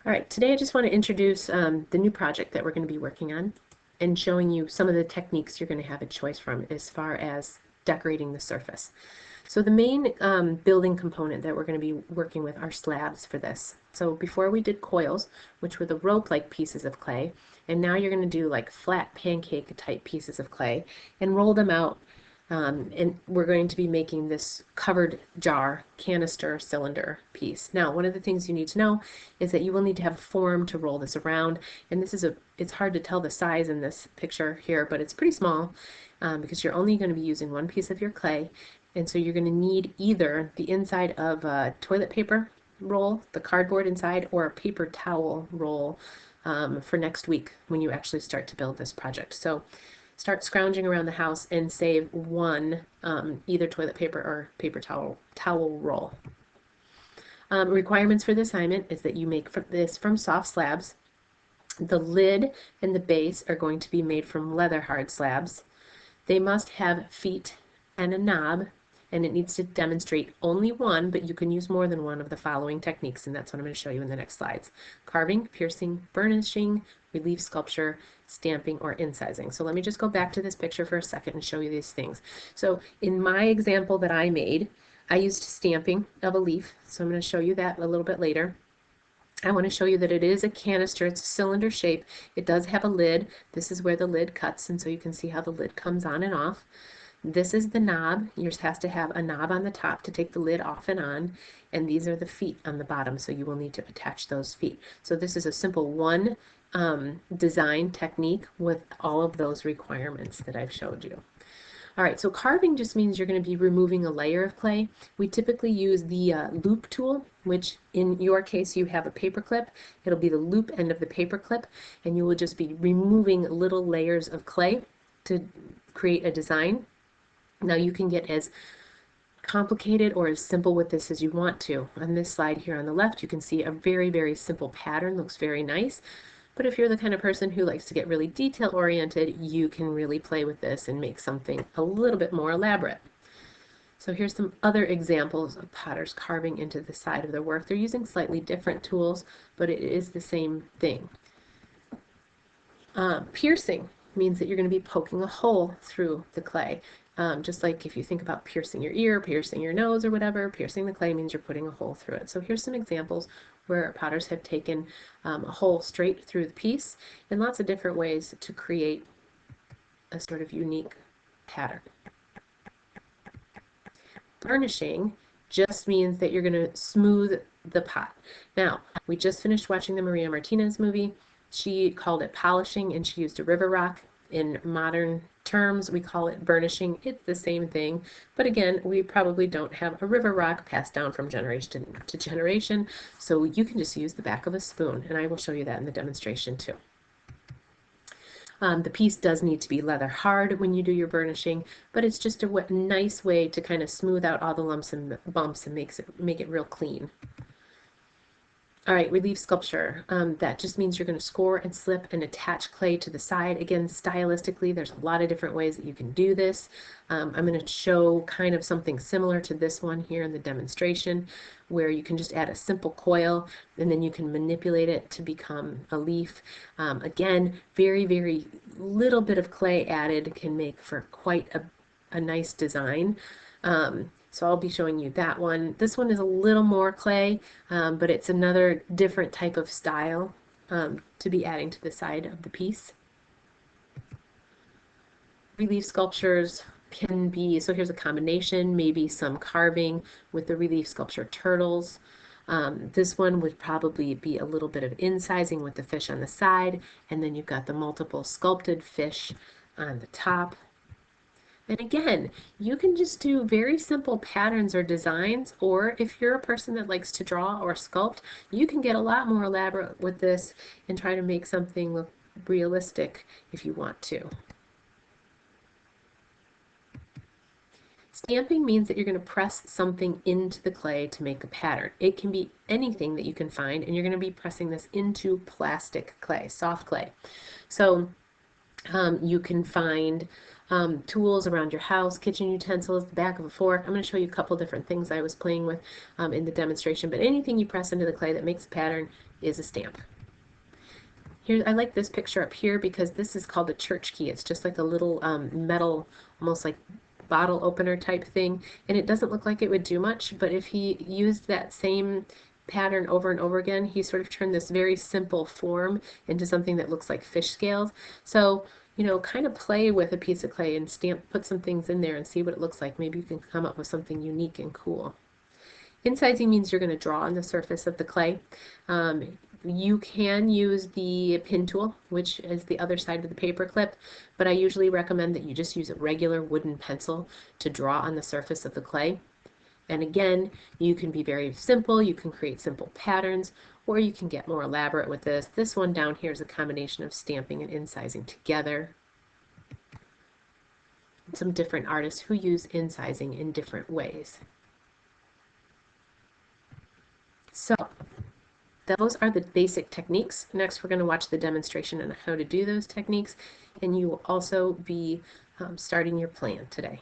All right, today I just want to introduce the new project that we're going to be working on and showing you some of the techniques you're going to have a choice from as far as decorating the surface. So the main building component that we're going to be working with are slabs for this. So before we did coils, which were the rope-like pieces of clay, and now you're going to do like flat pancake type pieces of clay and roll them out. And we're going to be making this covered jar, canister, cylinder piece. Now, one of the things you need to know is that you will need to have a form to roll this around. And this is it's hard to tell the size in this picture here, but it's pretty small because you're only going to be using one piece of your clay. And so you're going to need either the inside of a toilet paper roll, the cardboard inside, or a paper towel roll for next week when you actually start to build this project. So start scrounging around the house and save one either toilet paper or paper towel roll. Requirements for the assignment is that you make this from soft slabs. The lid and the base are going to be made from Leatherhard slabs. They must have feet and a knob, and it needs to demonstrate only one, but you can use more than one of the following techniques, and that's what I'm going to show you in the next slides. Carving, piercing, burnishing, relief sculpture, stamping, or incising. So let me just go back to this picture for a second and show you these things. So in my example that I made, I used stamping of a leaf, so I'm going to show you that a little bit later. I want to show you that it is a canister. It's a cylinder shape. It does have a lid. This is where the lid cuts, and so you can see how the lid comes on and off. This is the knob. Yours has to have a knob on the top to take the lid off and on, and these are the feet on the bottom, so you will need to attach those feet. So this is a simple one design technique with all of those requirements that I've showed you. All right, so carving just means you're going to be removing a layer of clay. We typically use the loop tool, which in your case you have a paper clip. It'll be the loop end of the paper clip, and you will just be removing little layers of clay to create a design. Now you can get as complicated or as simple with this as you want to. On this slide here on the left, you can see a very, very simple pattern. Looks very nice. But if you're the kind of person who likes to get really detail oriented, you can really play with this and make something a little bit more elaborate. So here's some other examples of potters carving into the side of their work. They're using slightly different tools, but it is the same thing. Piercing means that you're going to be poking a hole through the clay. Just like if you think about piercing your ear, piercing your nose, or whatever, piercing the clay means you're putting a hole through it. So here's some examples where potters have taken a hole straight through the piece in lots of different ways to create a sort of unique pattern. Burnishing just means that you're going to smooth the pot. Now, we just finished watching the Maria Martinez movie. She called it polishing, and she used a river rock. In modern terms, we call it burnishing. It's the same thing, but again, we probably don't have a river rock passed down from generation to generation, so you can just use the back of a spoon, and I will show you that in the demonstration too. The piece does need to be leather hard when you do your burnishing, but it's just a nice way to kind of smooth out all the lumps and bumps and make it real clean. All right, relief sculpture. That just means you're going to score and slip and attach clay to the side. Again, stylistically, there's a lot of different ways that you can do this. I'm going to show kind of something similar to this one here in the demonstration, where you can just add a simple coil and then you can manipulate it to become a leaf. Again, very, very little bit of clay added can make for quite a nice design. So I'll be showing you that one. This one is a little more clay, but it's another different type of style to be adding to the side of the piece. Relief sculptures can be, so here's a combination, maybe some carving with the relief sculpture turtles. This one would probably be a little bit of incising with the fish on the side, and then you've got the multiple sculpted fish on the top. And again, you can just do very simple patterns or designs, or if you're a person that likes to draw or sculpt, you can get a lot more elaborate with this and try to make something look realistic if you want to. Stamping means that you're going to press something into the clay to make a pattern. It can be anything that you can find, and you're going to be pressing this into plastic clay, soft clay. So you can find tools around your house, kitchen utensils, the back of a fork. I'm going to show you a couple different things I was playing with in the demonstration, but anything you press into the clay that makes a pattern is a stamp. Here, I like this picture up here because this is called a church key. It's just like a little metal, almost like bottle opener type thing, and it doesn't look like it would do much, but if he used that same pattern over and over again, he sort of turned this very simple form into something that looks like fish scales. So, you know, kind of play with a piece of clay and put some things in there and see what it looks like. Maybe you can come up with something unique and cool. Incising means you're going to draw on the surface of the clay. You can use the pin tool, which is the other side of the paper clip, but I usually recommend that you just use a regular wooden pencil to draw on the surface of the clay. And again, you can be very simple, you can create simple patterns, or you can get more elaborate with this. This one down here is a combination of stamping and incising together. Some different artists who use incising in different ways. So, those are the basic techniques. Next, we're going to watch the demonstration on how to do those techniques, and you will also be starting your plan today.